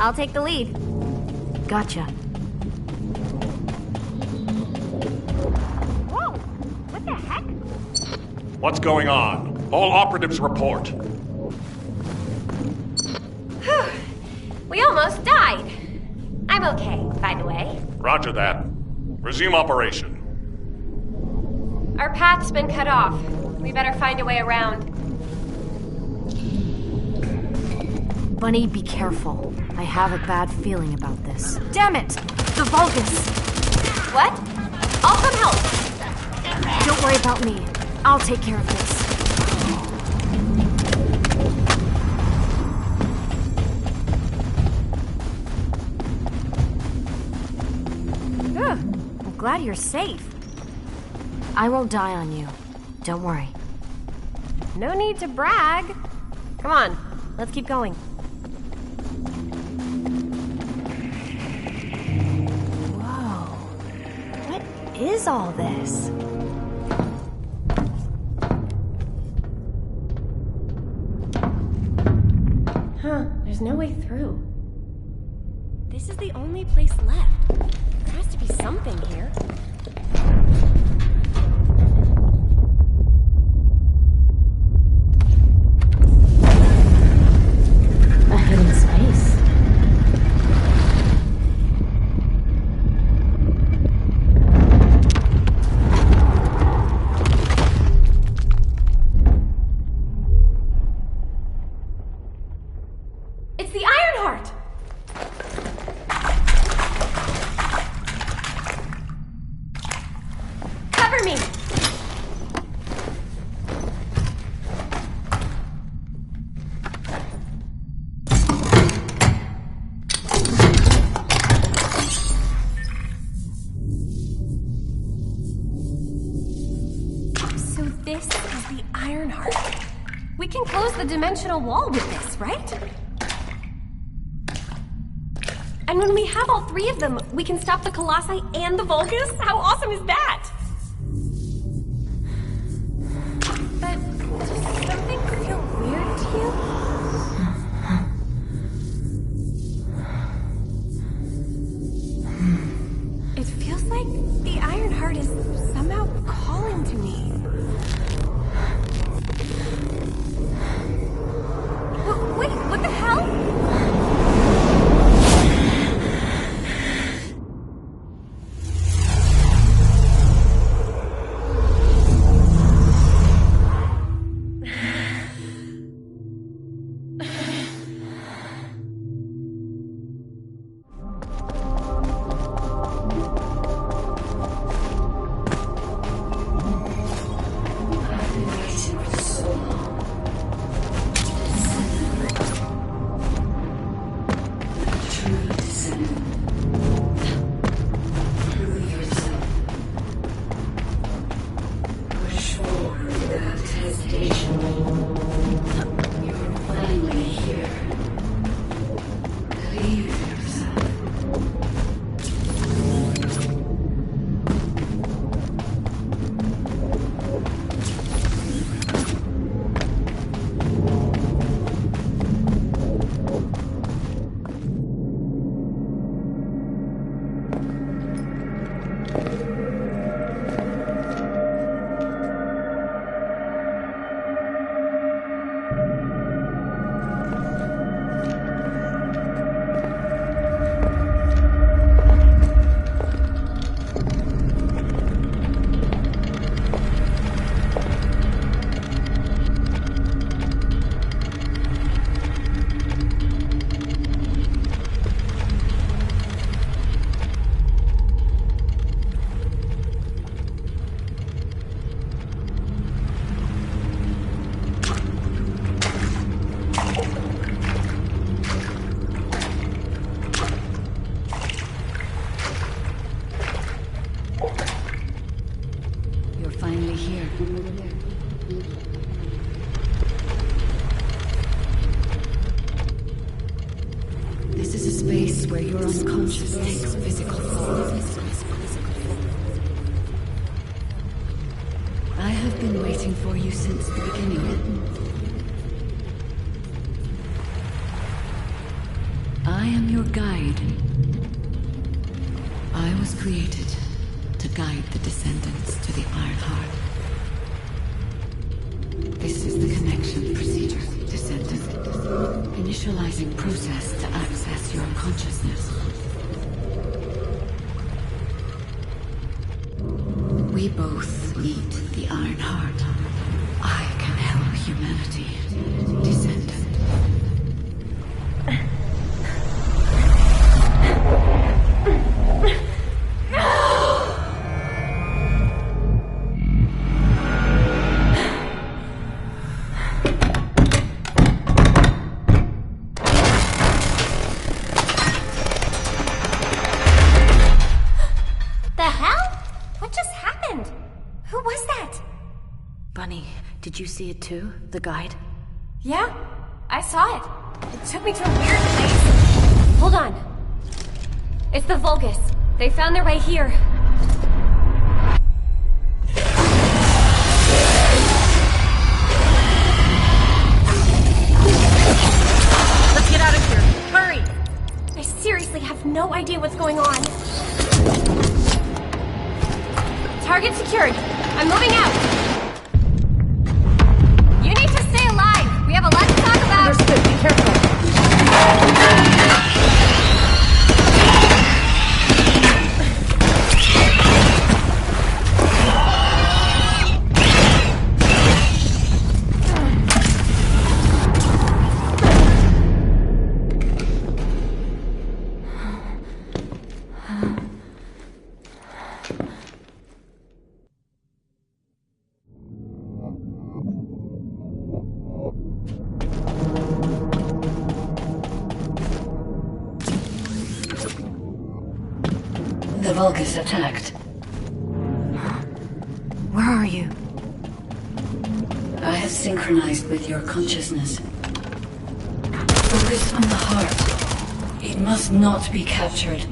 I'll take the lead. Gotcha. Whoa! What the heck? What's going on? All operatives report. We almost died. I'm okay, by the way. Roger that. Resume operation. Our path's been cut off. We better find a way around. Bunny, be careful. I have a bad feeling about this. Damn it! The Vulgus! What? I'll come help. Don't worry about me. I'll take care of this. I'm glad you're safe. I won't die on you. Don't worry. No need to brag. Come on, let's keep going. What is all this? Huh, there's no way through. This is the only place left. There has to be something here. A hidden space. It's the Ironheart! Cover me! So this is the Ironheart. We can close the dimensional wall with this, right? And when we have all three of them, we can stop the Colossi and the Vulgus? How awesome is that? But does something feel weird to you? It feels like the Ironheart is somehow calling to me. Wait, what the hell? your unconscious takes physical form. I have been waiting for you since the beginning. I am your guide. I was created to guide the descendants to the Iron Heart. This is the connection procedure, descendant. Initializing process to access your consciousness. We both need the Iron Heart. I can help humanity, descendant. Did you see it too? The guide? Yeah, I saw it. It took me to a weird place. Hold on. It's the Vulgus. They found their way here. Let's get out of here. Hurry! I seriously have no idea what's going on. Target secured. I'm moving out. You need to stay alive. We have a lot to talk about. Understood. Be careful. The Vulgus attacked. Where are you? I have synchronized with your consciousness. Focus on the heart. It must not be captured.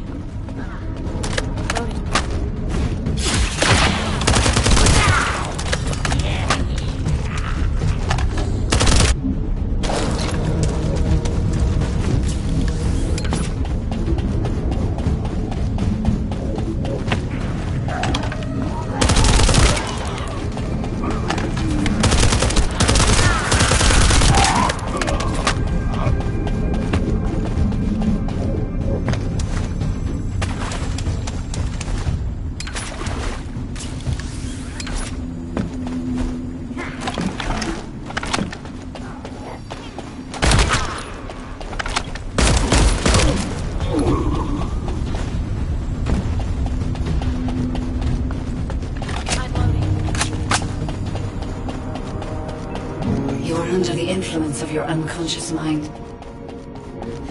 You're under the influence of your unconscious mind.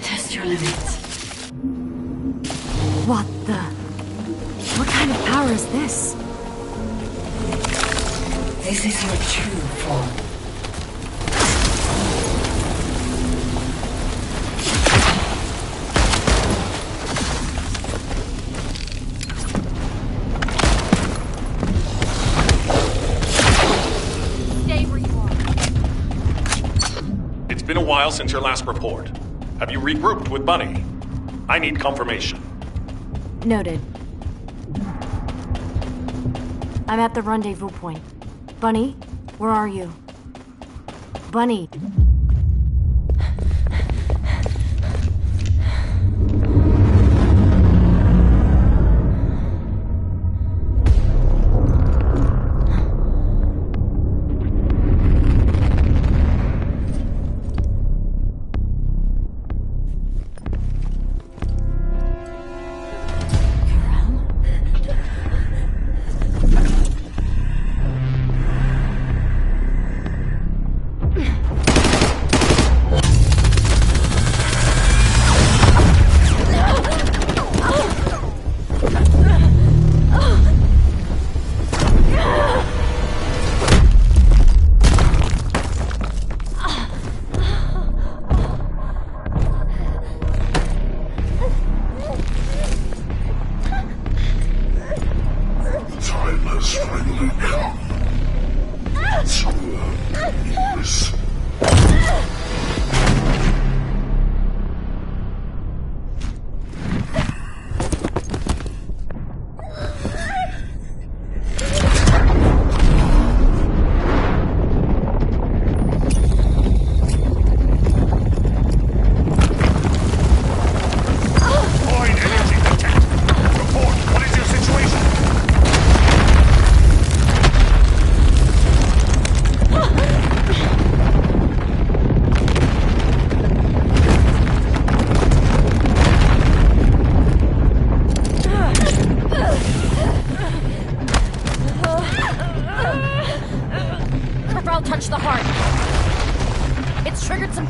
Test your limits. What the? What kind of power is this? This is your true form. It's been a while since your last report. Have you regrouped with Bunny? I need confirmation. Noted. I'm at the rendezvous point. Bunny, where are you? Bunny.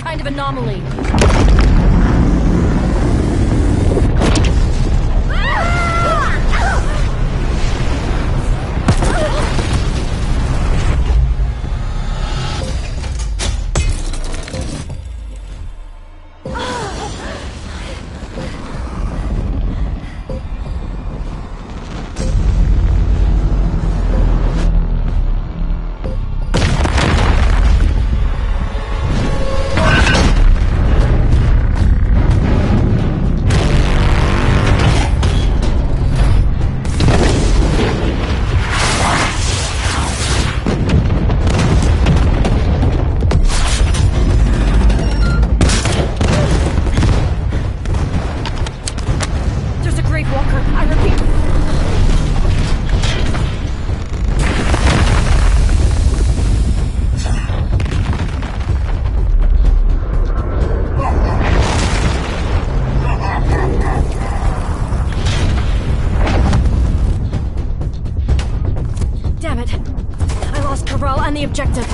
kind of anomaly. The objective.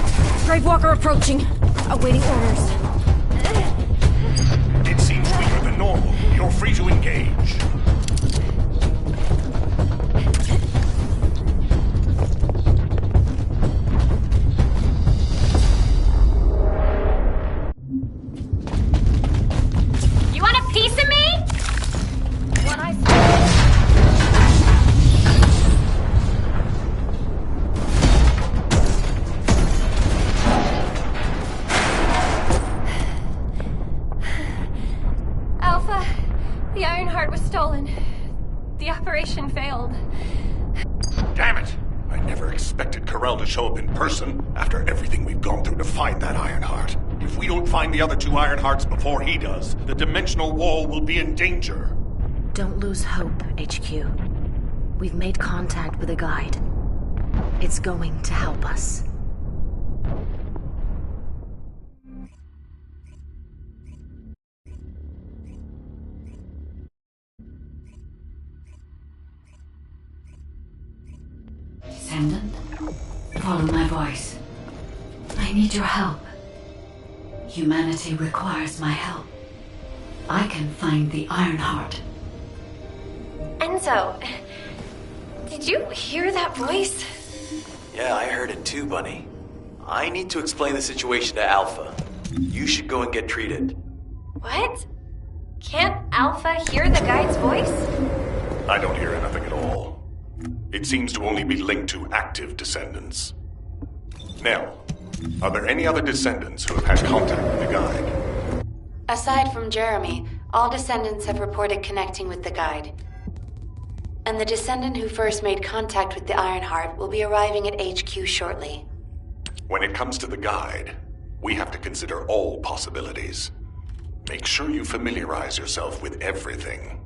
Gravewalker approaching. Awaiting orders. It seems weaker than normal. You're free to engage. You want a piece of me? What I The Ironheart was stolen. The operation failed. Damn it! I never expected Corell to show up in person after everything we've gone through to find that Ironheart. If we don't find the other two Ironhearts before he does, the dimensional wall will be in danger. Don't lose hope, HQ. We've made contact with a guide. It's going to help us. Descendant, follow my voice. I need your help. Humanity requires my help. I can find the Ironheart. Enzo, did you hear that voice? Yeah, I heard it too, Bunny. I need to explain the situation to Alpha. You should go and get treated. What? Can't Alpha hear the guide's voice? I don't hear anything at all. It seems to only be linked to active descendants. Nell, are there any other descendants who have had contact with the guide? Aside from Jeremy, all descendants have reported connecting with the guide. And the descendant who first made contact with the Ironheart will be arriving at HQ shortly. When it comes to the guide, we have to consider all possibilities. Make sure you familiarize yourself with everything.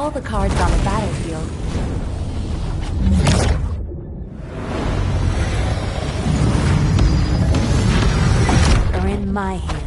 All the cards on the battlefield are in my hands.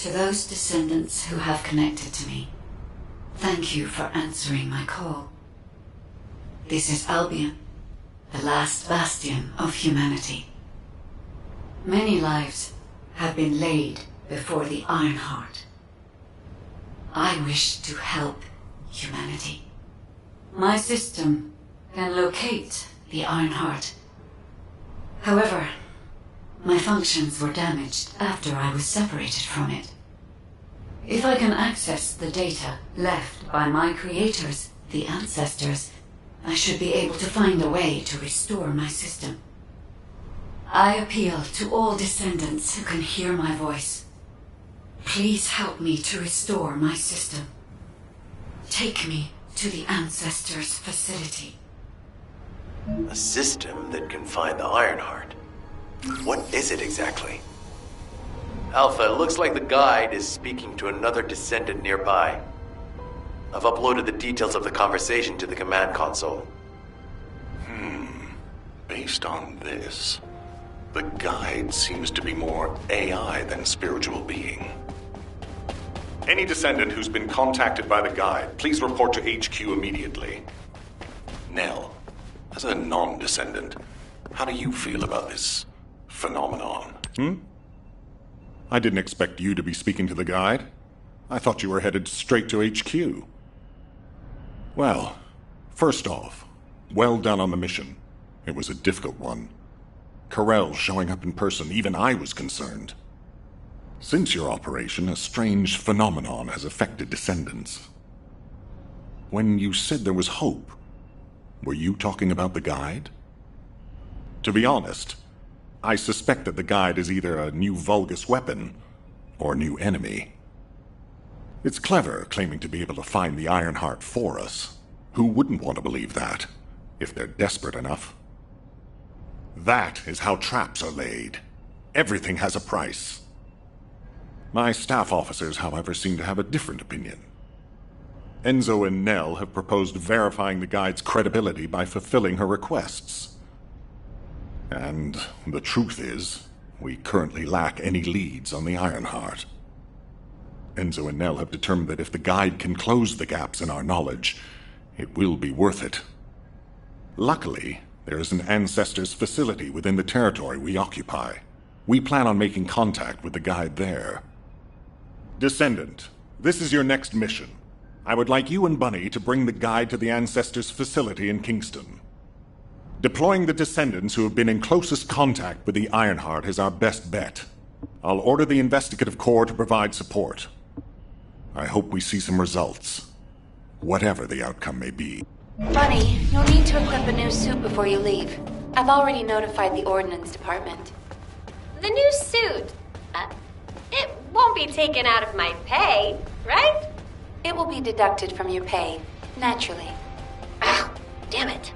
To those descendants who have connected to me, thank you for answering my call. This is Albion, the last bastion of humanity. Many lives have been laid before the Ironheart. I wish to help humanity. My system can locate the Ironheart. However, my functions were damaged after I was separated from it. If I can access the data left by my creators, the ancestors, I should be able to find a way to restore my system. I appeal to all descendants who can hear my voice. Please help me to restore my system. Take me to the ancestors' facility. A system that can find the Ironheart. What is it exactly? Alpha, it looks like the guide is speaking to another descendant nearby. I've uploaded the details of the conversation to the command console. Based on this, the guide seems to be more AI than spiritual being. Any descendant who's been contacted by the guide, please report to HQ immediately. Nell, as a non-descendant, how do you feel about this phenomenon? I didn't expect you to be speaking to the guide. I thought you were headed straight to HQ. Well, first off, well done on the mission. It was a difficult one. Corell showing up in person, even I was concerned. Since your operation, a strange phenomenon has affected descendants. When you said there was hope, were you talking about the guide? To be honest, I suspect that the guide is either a new Vulgus weapon or a new enemy. It's clever claiming to be able to find the Ironheart for us. Who wouldn't want to believe that, if they're desperate enough? That is how traps are laid. Everything has a price. My staff officers, however, seem to have a different opinion. Enzo and Nell have proposed verifying the guide's credibility by fulfilling her requests. And the truth is, we currently lack any leads on the Ironheart. Enzo and Nell have determined that if the guide can close the gaps in our knowledge, it will be worth it. Luckily, there is an Ancestors facility within the territory we occupy. We plan on making contact with the guide there. Descendant, this is your next mission. I would like you and Bunny to bring the guide to the Ancestors facility in Kingston. Deploying the descendants who have been in closest contact with the Ironheart is our best bet. I'll order the investigative corps to provide support. I hope we see some results, whatever the outcome may be. Bunny, you'll need to equip a new suit before you leave. I've already notified the Ordnance Department. The new suit. It won't be taken out of my pay, right? It will be deducted from your pay, naturally. Ow, damn it.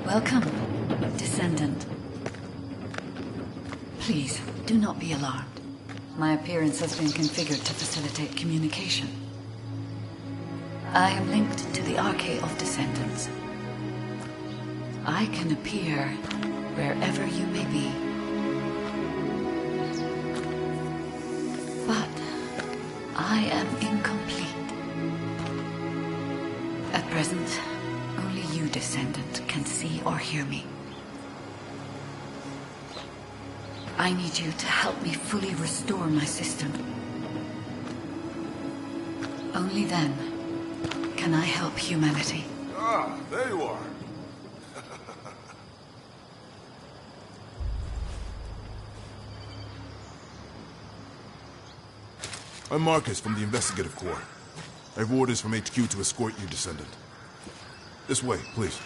Welcome, Descendant. Please, do not be alarmed. My appearance has been configured to facilitate communication. I am linked to the Arcade of Descendants. I can appear wherever you may be. But I am incomplete. At present, only you, Descendant, can see or hear me. I need you to help me fully restore my system. Only then can I help humanity. Ah, there you are. I'm Marcus from the Investigative Corps. I have orders from HQ to escort you, Descendant. This way, please.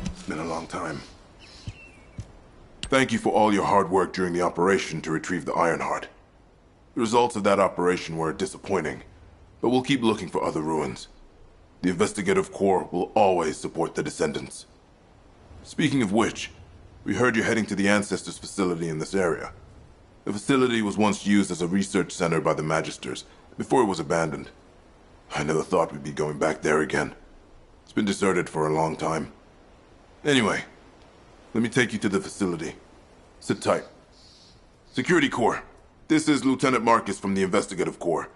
It's been a long time. Thank you for all your hard work during the operation to retrieve the Ironheart. The results of that operation were disappointing, but we'll keep looking for other ruins. The Investigative Corps will always support the Descendants. Speaking of which, we heard you're heading to the Ancestors facility in this area. The facility was once used as a research center by the Magisters, before it was abandoned. I never thought we'd be going back there again. It's been deserted for a long time. Anyway, let me take you to the facility. Sit tight. Security Corps, this is Lieutenant Marcus from the Investigative Corps.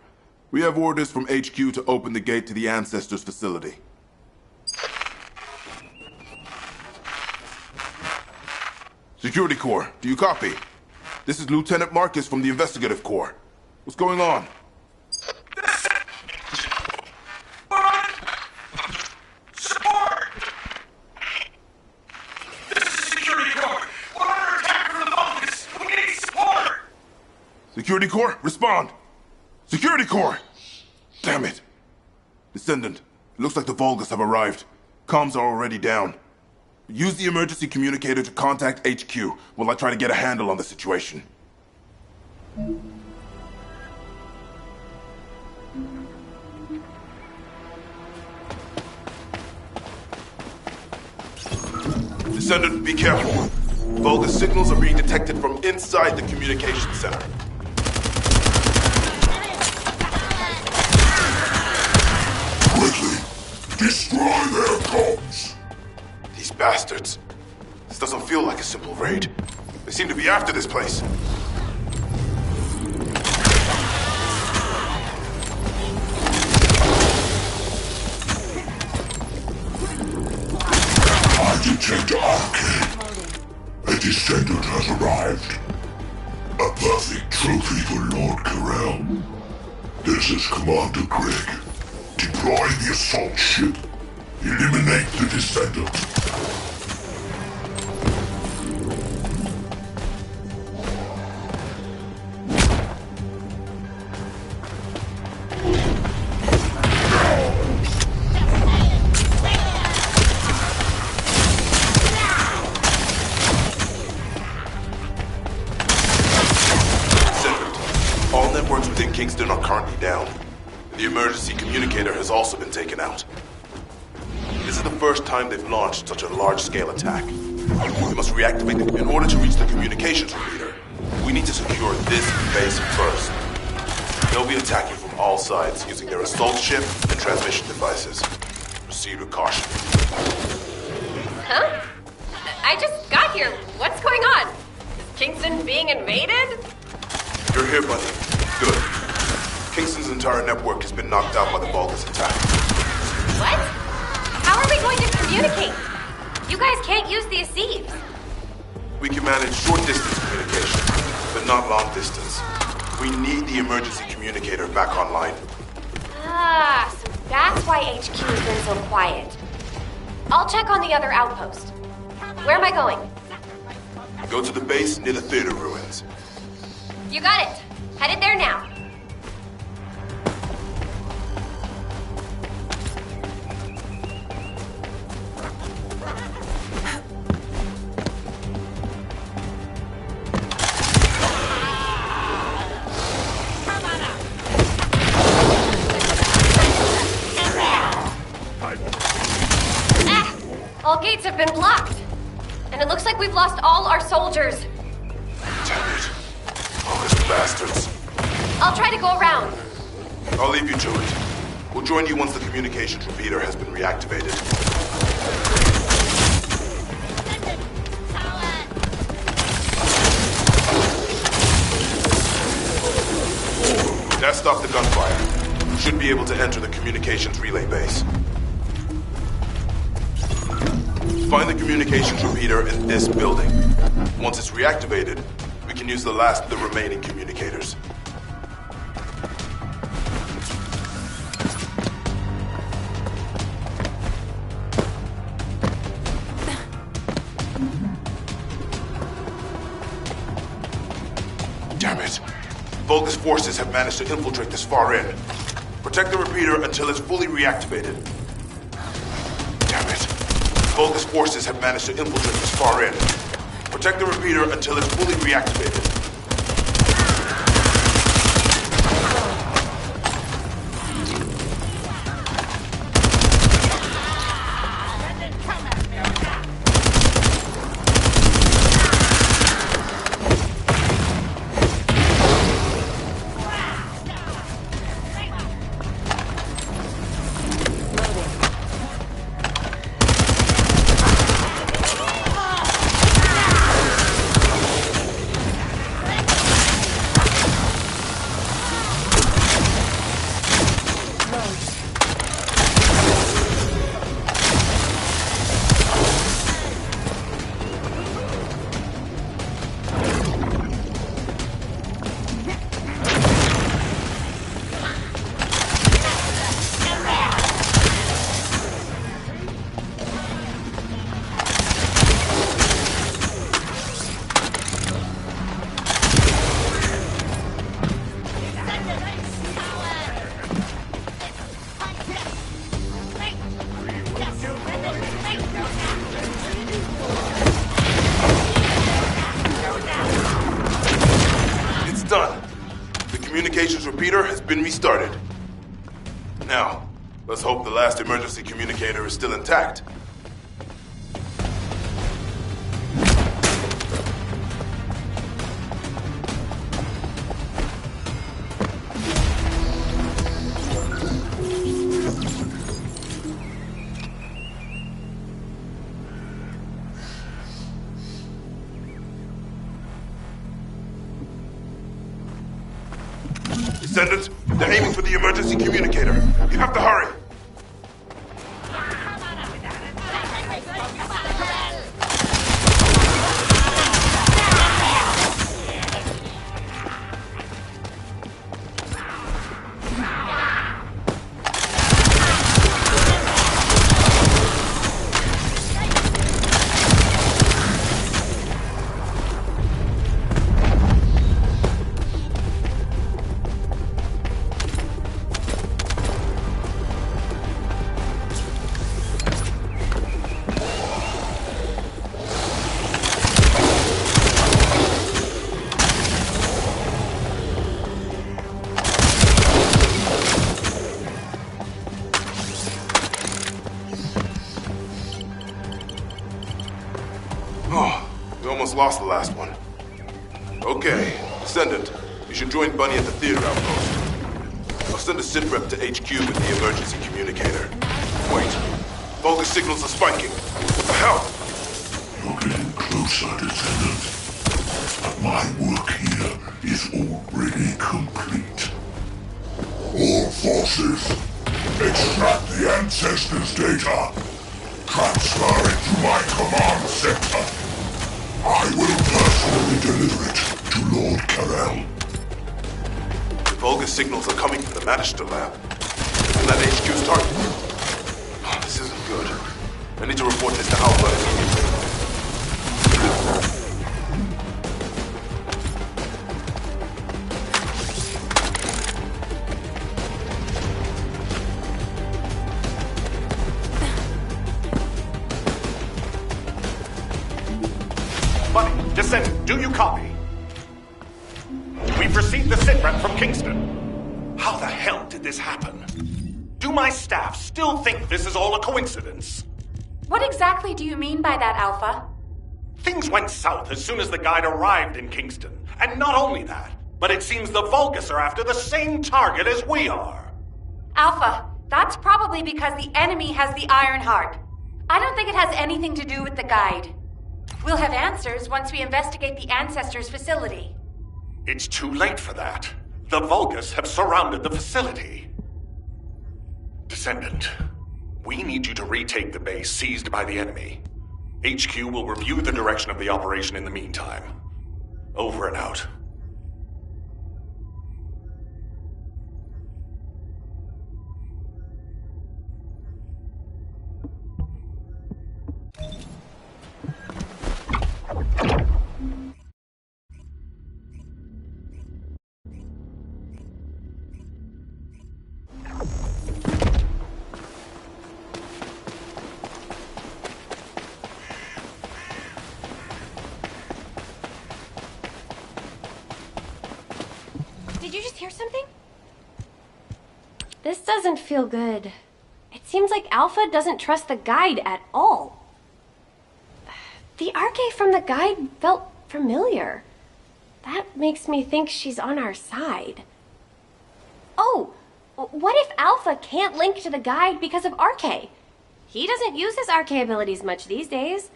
We have orders from HQ to open the gate to the Ancestors facility. Security Corps, do you copy? This is Lieutenant Marcus from the Investigative Corps. What's going on? Support! This is Security Corps. We're under attack from the Vulcans. We need support! Security Corps, respond! Security Corps! Damn it! Descendant, it looks like the Vulgus have arrived. Comms are already down. Use the emergency communicator to contact HQ while I try to get a handle on the situation. Descendant, be careful. Vulgus signals are being detected from inside the communication center. Destroy their comms! These bastards. This doesn't feel like a simple raid. They seem to be after this place. I detect Arcade. A descendant has arrived. A perfect trophy for Lord Carell. This is Commander Greg. Deploy the assault ship. Eliminate the descendant. networks within Kingston are currently down. The emergency communicator has also been taken out. This is the first time they've launched such a large-scale attack. We must reactivate them in order to reach the communications repeater. We need to secure this base first. They'll be attacking from all sides using their assault ship and transmission devices. Proceed with caution. Huh? I just got here. What's going on? Is Kingston being invaded? You're here, buddy. Good. Kingston's entire network has been knocked out by the Vulgus attack. What? How are we going to communicate? You guys can't use the Aceves. We can manage short-distance communication, but not long-distance. We need the emergency communicator back online. Ah, so that's why HQ has been so quiet. I'll check on the other outpost. Where am I going? Go to the base near the theater ruins. You got it. Headed there now. All gates have been blocked. And it looks like we've lost all our soldiers. Damn it. Vulgus bastards. I'll try to go around. I'll leave you to it. We'll join you once the communications repeater has been reactivated. That stopped the gunfire. Should be able to enter the communications relay base. Find the communications repeater in this building. Once it's reactivated, we can use the last of the remaining communicators. Damn it. Vulgus forces have managed to infiltrate this far in. Protect the repeater until it's fully reactivated. Damn it. Vulgus forces have managed to infiltrate this far in. Protect the repeater until it's fully reactivated. Done. The communications repeater has been restarted. Now, let's hope the last emergency communicator is still intact. Descendant, they're aiming for the emergency communicator. You have to hurry. almost lost the last one. Okay, Descendant, you should join Bunny at the theater outpost. I'll send a sitrep to HQ with the emergency communicator. Wait, Vulgus signals are spiking. What the hell? You're getting closer, Descendant. But my work here is already complete. All forces, extract the Ancestors' data. Transfer it to my command center. I will personally deliver it to Lord Karel. The Vulgus signals are coming from the Magister lab. Isn't that HQ's target? Oh, this isn't good. I need to report this to Alpha immediately. Bunny, Descendant, do you copy? We've received the sitrep from Kingston. How the hell did this happen? Do my staff still think this is all a coincidence? What exactly do you mean by that, Alpha? Things went south as soon as the guide arrived in Kingston. And not only that, but it seems the Vulgus are after the same target as we are. Alpha, that's probably because the enemy has the Iron Heart. I don't think it has anything to do with the guide. We'll have answers once we investigate the Ancestors' facility. It's too late for that. The Vulgus have surrounded the facility. Descendant, we need you to retake the base seized by the enemy. HQ will review the direction of the operation in the meantime. Over and out. Did you just hear something? This doesn't feel good. It seems like Alpha doesn't trust the guide at all. The Arche from the guide felt familiar. That makes me think she's on our side. Oh, what if Alpha can't link to the guide because of Arche? He doesn't use his Arche abilities much these days.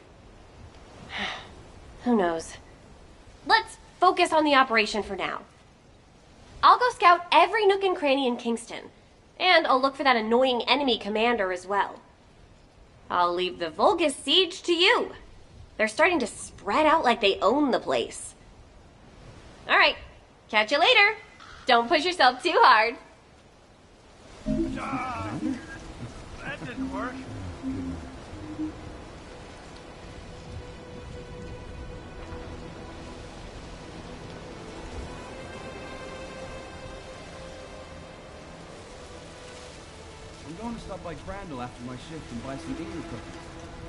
Who knows? Let's focus on the operation for now. I'll go scout every nook and cranny in Kingston, and I'll look for that annoying enemy commander as well. I'll leave the Vulgus siege to you. They're starting to spread out like they own the place. All right, catch you later. Don't push yourself too hard. That didn't work. I'm going to stop by Crandall after my shift and buy some English cookies.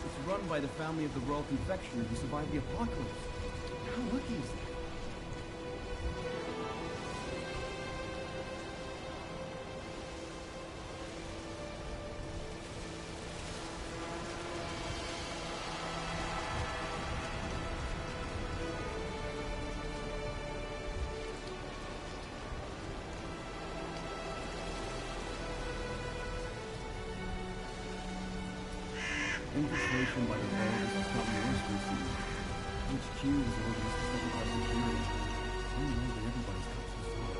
It's run by the family of the Royal Confectioner who survived the apocalypse. How lucky is that? Infiltration by the Vulgus is not worse recently. HQ is organized to set our security. I don't know that everybody's got so far.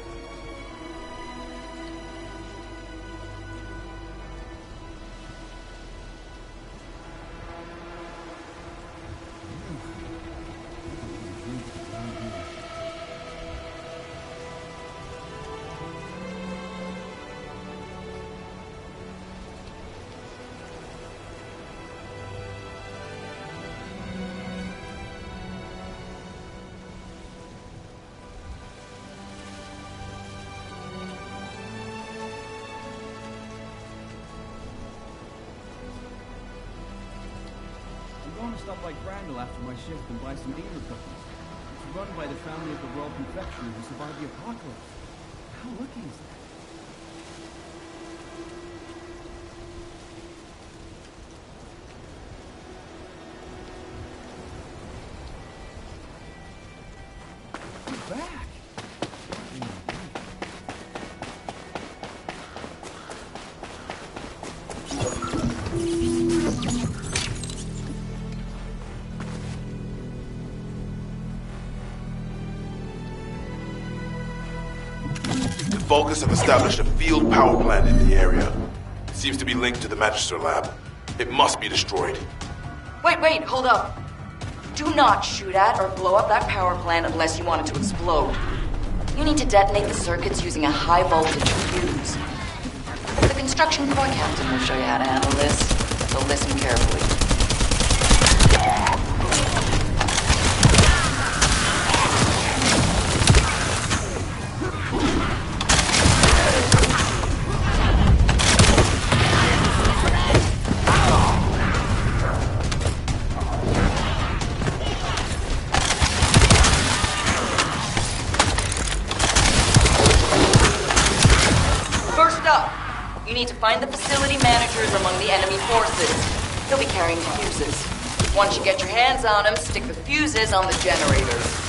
I'm going to stop by Crandall after my shift and buy some English cookies. It's run by the family of the Royal Confectioner who survived the apocalypse. How lucky is that? Vulcans have established a field power plant in the area. It seems to be linked to the Magister lab. It must be destroyed. Wait, hold up. Do not shoot at or blow up that power plant unless you want it to explode. You need to detonate the circuits using a high voltage fuse. The construction corps captain will show you how to handle this, so listen carefully. You need to find the facility managers among the enemy forces. They'll be carrying fuses. Once you get your hands on them, stick the fuses on the generators.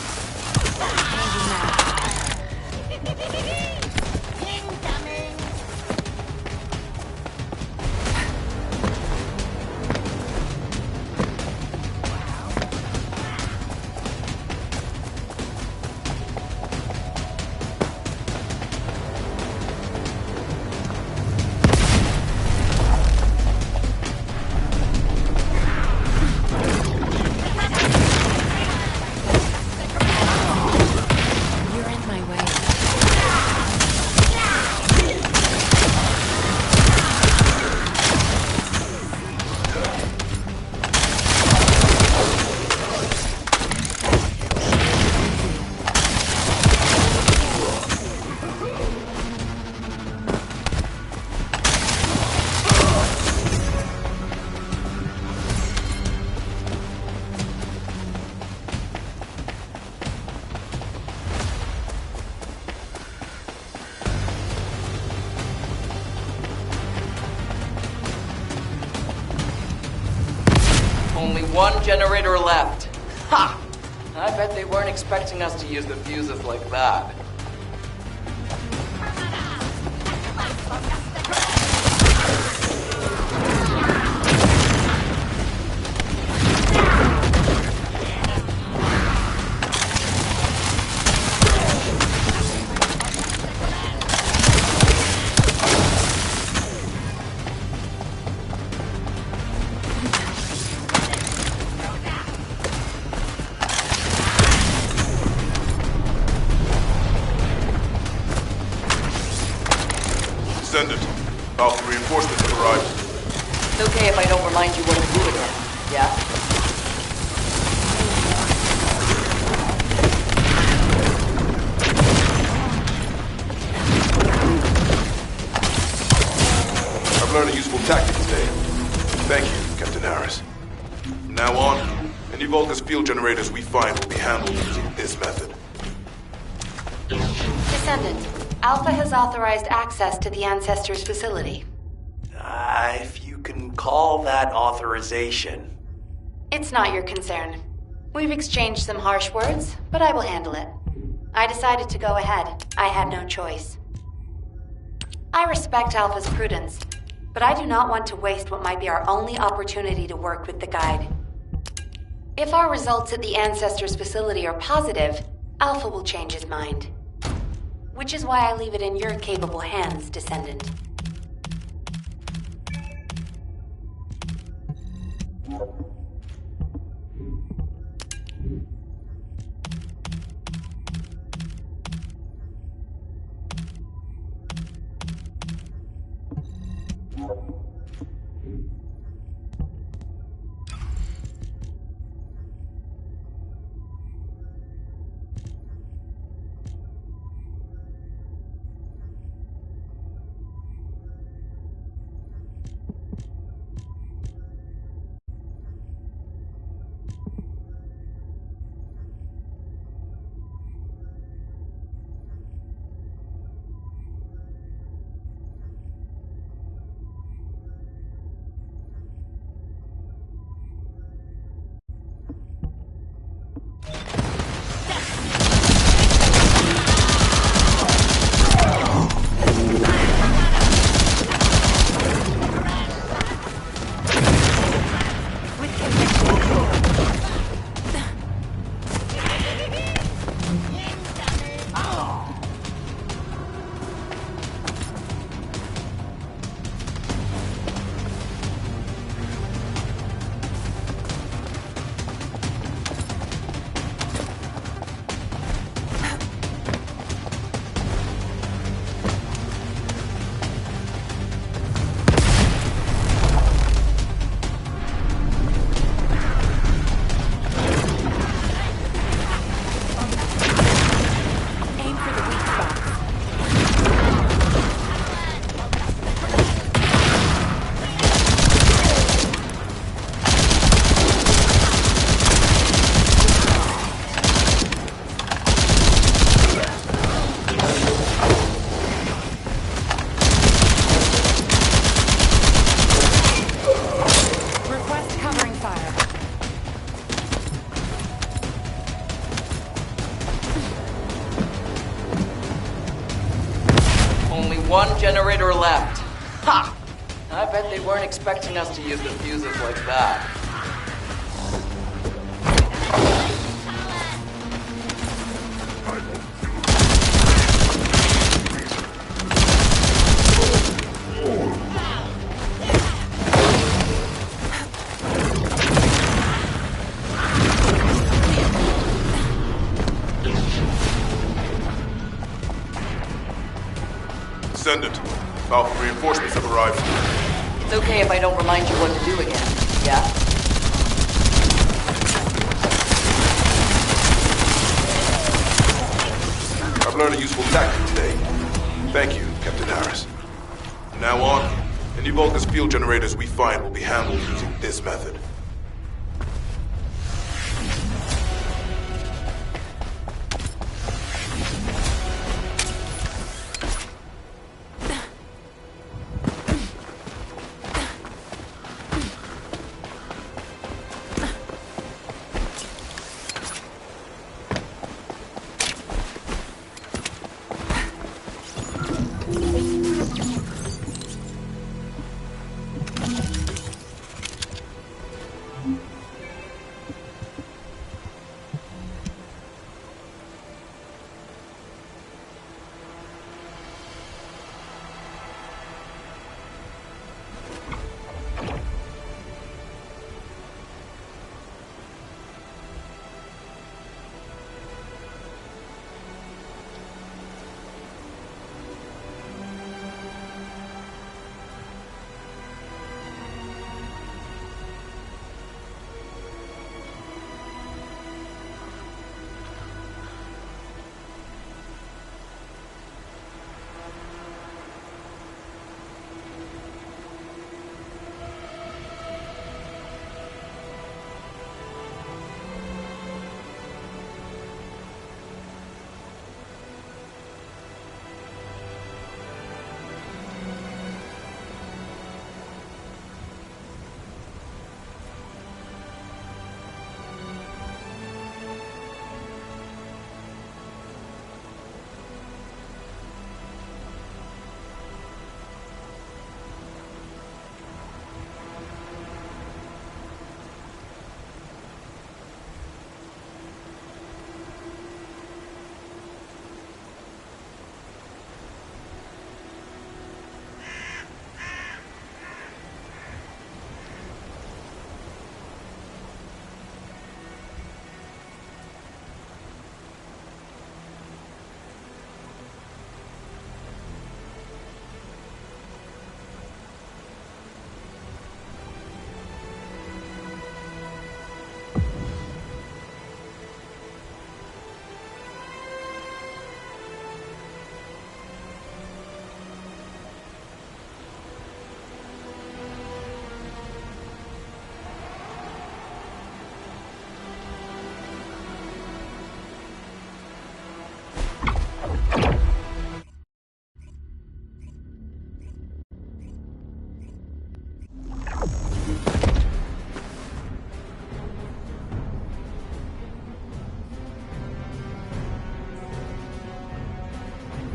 Only one generator left. Ha! I bet they weren't expecting us to use the fuses like that. Descendant, Alpha reinforcements have arrived. It's okay if I don't remind you what to do again, yeah? I've learned a useful tactic today. Thank you, Captain Harris. From now on, any Vulcus field generators we find will be handled using this method. Descendant, Alpha has authorized access to the Ancestors' facility. If you can call that authorization. It's not your concern. We've exchanged some harsh words, but I will handle it. I decided to go ahead. I had no choice. I respect Alpha's prudence, but I do not want to waste what might be our only opportunity to work with the Guide. If our results at the Ancestors' facility are positive, Alpha will change his mind. Which is why I leave it in your capable hands, Descendant. one generator left. Ha! I bet they weren't expecting us to use the fuses like that. Descendant, Alpha reinforcements have arrived. It's okay if I don't remind you what to do again, yeah? I've learned a useful tactic today. Thank you, Captain Harris. From now on, any Vulgus field generators we find will be handled using this method.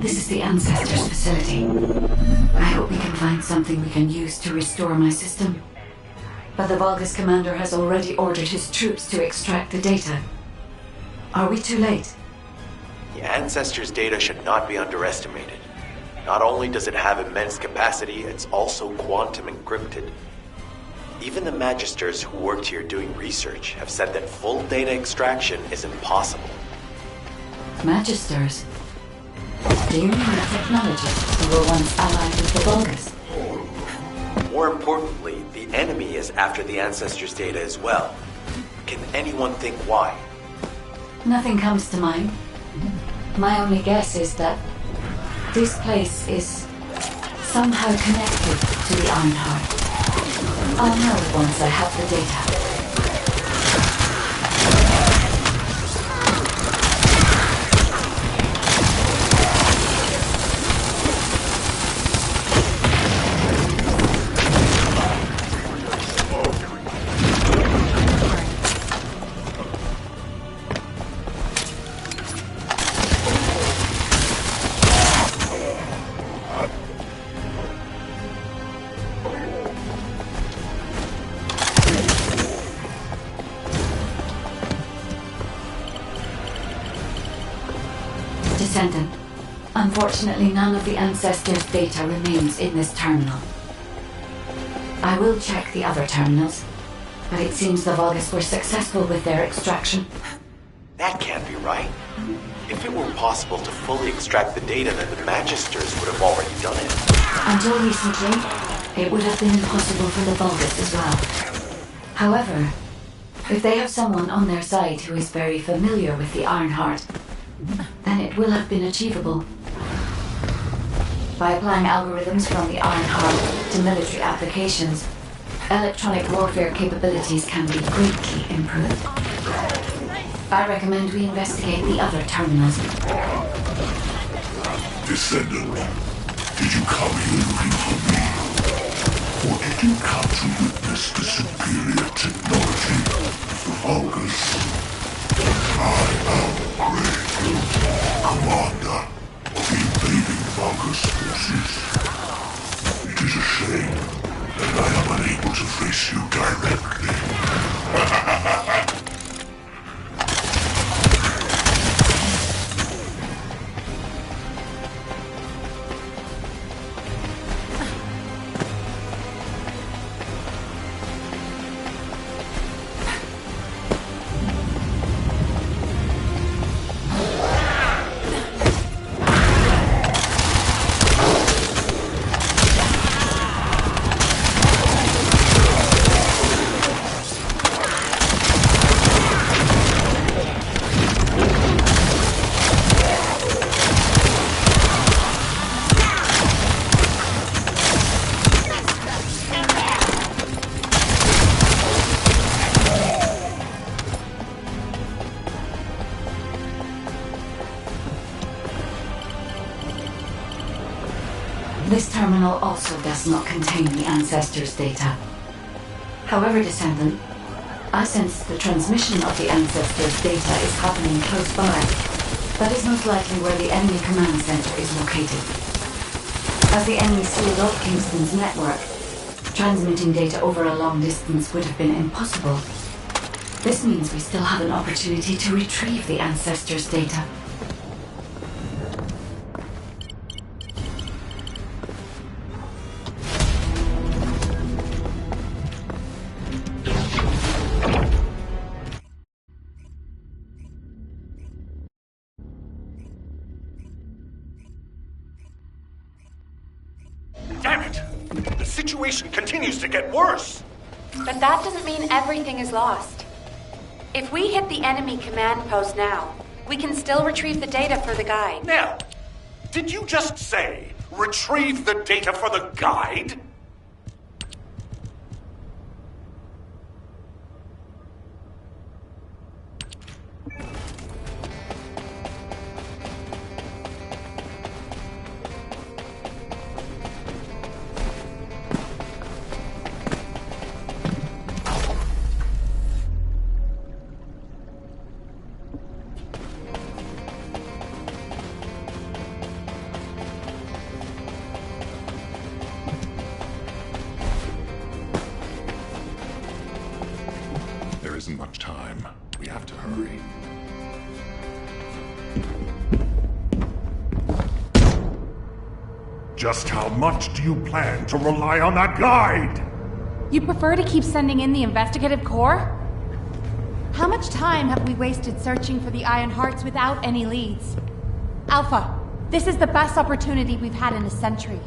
This is the Ancestors facility. I hope we can find something we can use to restore my system. But the Vulgus commander has already ordered his troops to extract the data. Are we too late? The Ancestors' data should not be underestimated. Not only does it have immense capacity, it's also quantum encrypted. Even the Magisters who worked here doing research have said that full data extraction is impossible. Magisters? Do you mean the technologists who were once allied with the Vulgus? More importantly, the enemy is after the Ancestors' data as well. Can anyone think why? Nothing comes to mind. My only guess is that this place is somehow connected to the Ironheart. I'll know once I have the data. Descendant. Unfortunately, none of the Ancestors' data remains in this terminal. I will check the other terminals, but it seems the Vulgus were successful with their extraction. That can't be right. If it were possible to fully extract the data, then the Magisters would have already done it. Until recently, it would have been impossible for the Vulgus as well. However, if they have someone on their side who is very familiar with the Ironheart, then it will have been achievable. By applying algorithms from the Ironheart to military applications, electronic warfare capabilities can be greatly improved. I recommend we investigate the other terminals. Descendant, did you come here looking for me? Or did you come to witness the superior technology of the Vulgus? I am Grey, commander of the invading Vulgus forces. It is a shame that I am unable to face you directly. This terminal also does not contain the Ancestors' data. However, Descendant, I sense the transmission of the Ancestors' data is happening close by. That is most likely where the enemy command center is located. As the enemy sealed off Kingston's network, transmitting data over a long distance would have been impossible. This means we still have an opportunity to retrieve the Ancestors' data. Damn it! The situation continues to get worse! But that doesn't mean everything is lost. If we hit the enemy command post now, we can still retrieve the data for the guide. Nell, did you just say, retrieve the data for the guide? There isn't much time. We have to hurry. Just how much do you plan to rely on that guide? You prefer to keep sending in the investigative corps? How much time have we wasted searching for the Iron Hearts without any leads? Alpha, this is the best opportunity we've had in a century.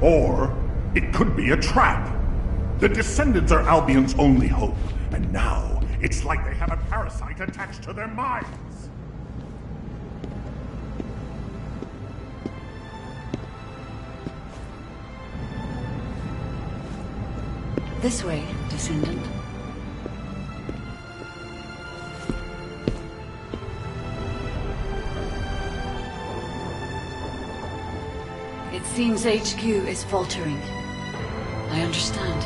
Or it could be a trap. The Descendants are Albion's only hope, and now it's like they have a parasite attached to their minds. This way, Descendant. It seems HQ is faltering. I understand.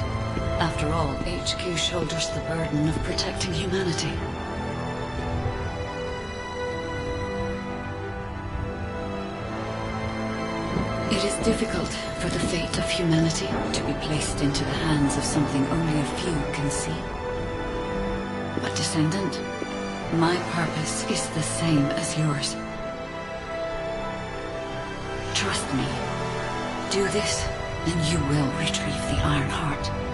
After all, HQ shoulders the burden of protecting humanity. It is difficult for the fate of humanity to be placed into the hands of something only a few can see. a descendant. My purpose is the same as yours. Trust me. Do this, and you will retrieve the Iron Heart.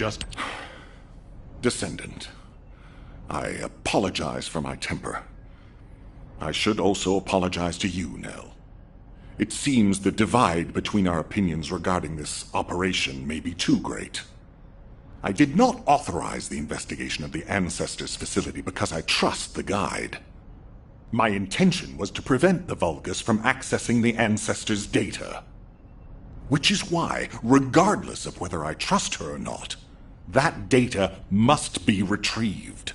Just... Descendant. I apologize for my temper. I should also apologize to you, Nell. It seems the divide between our opinions regarding this operation may be too great. I did not authorize the investigation of the Ancestors' facility because I trust the guide. My intention was to prevent the Vulgus from accessing the Ancestors' data. Which is why, regardless of whether I trust her or not, that data must be retrieved.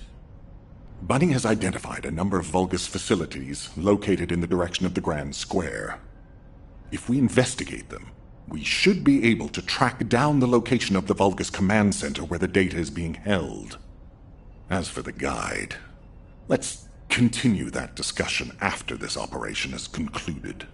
Bunny has identified a number of Vulgus facilities located in the direction of the Grand Square. If we investigate them, we should be able to track down the location of the Vulgus command center where the data is being held. As for the guide, let's continue that discussion after this operation is concluded.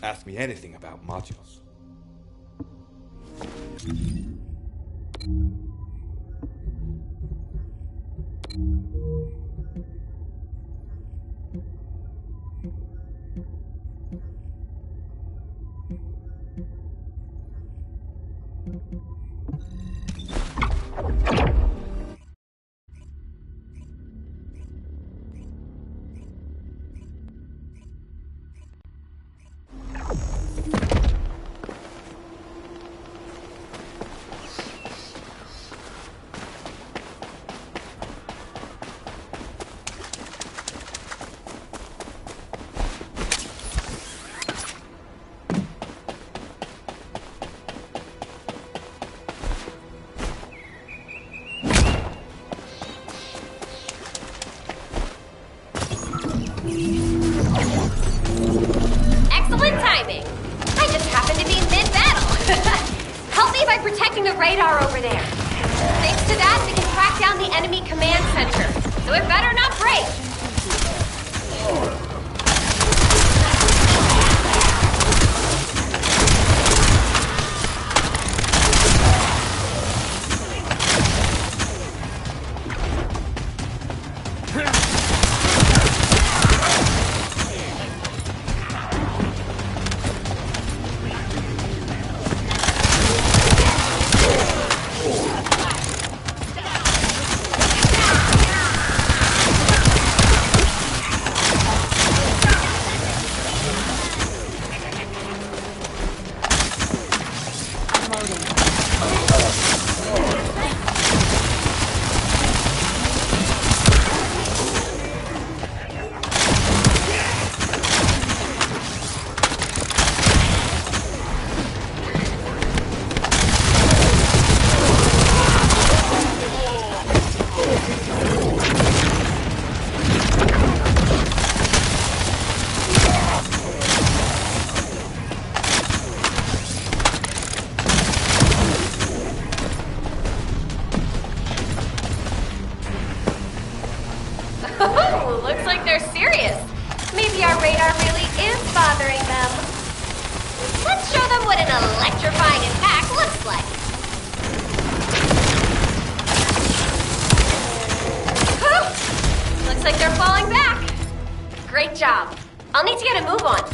Ask me anything about modules. enemy command center, so it better not break! Looks like they're serious. Maybe our radar really is bothering them. Let's show them what an electrifying attack looks like. Whew! Looks like they're falling back. Great job. I'll need to get a move on.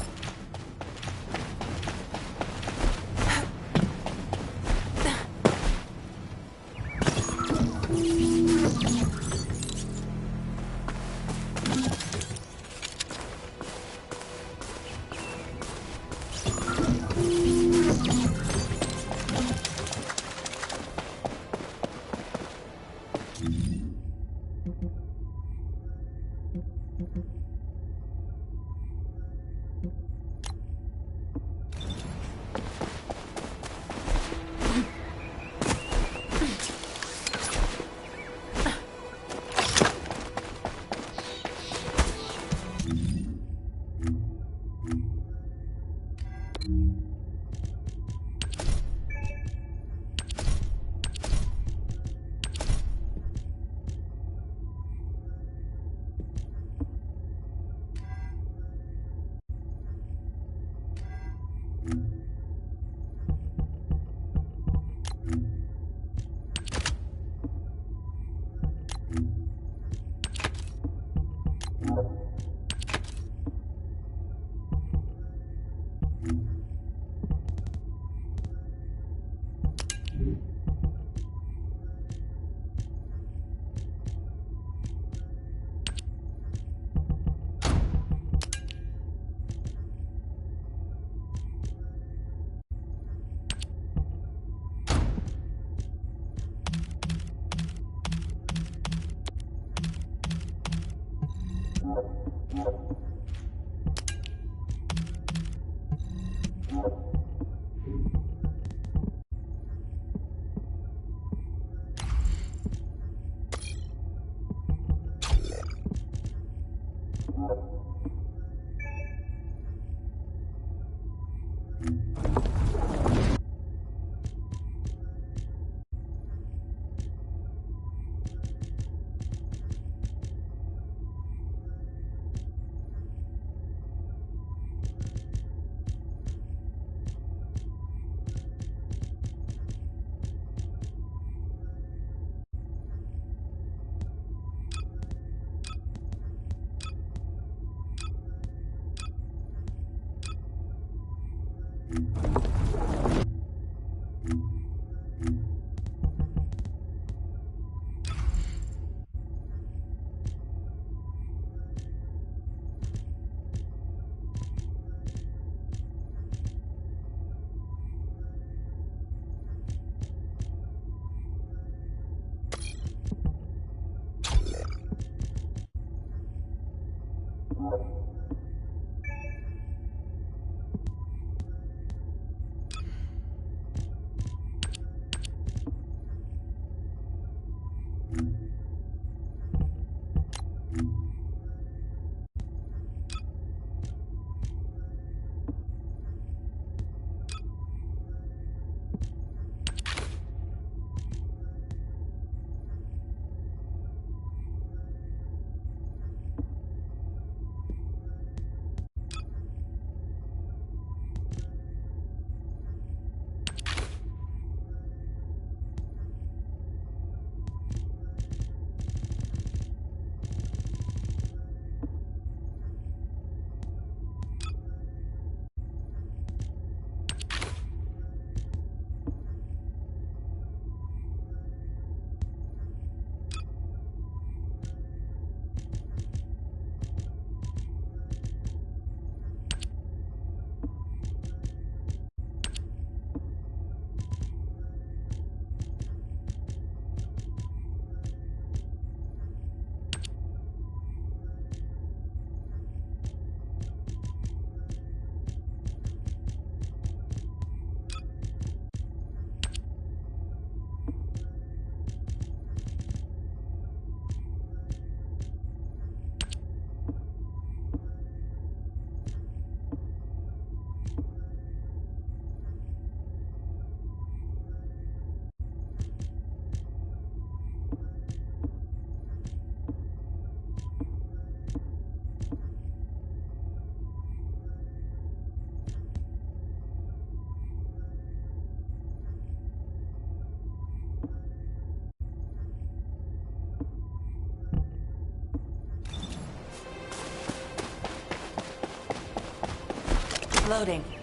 Loading.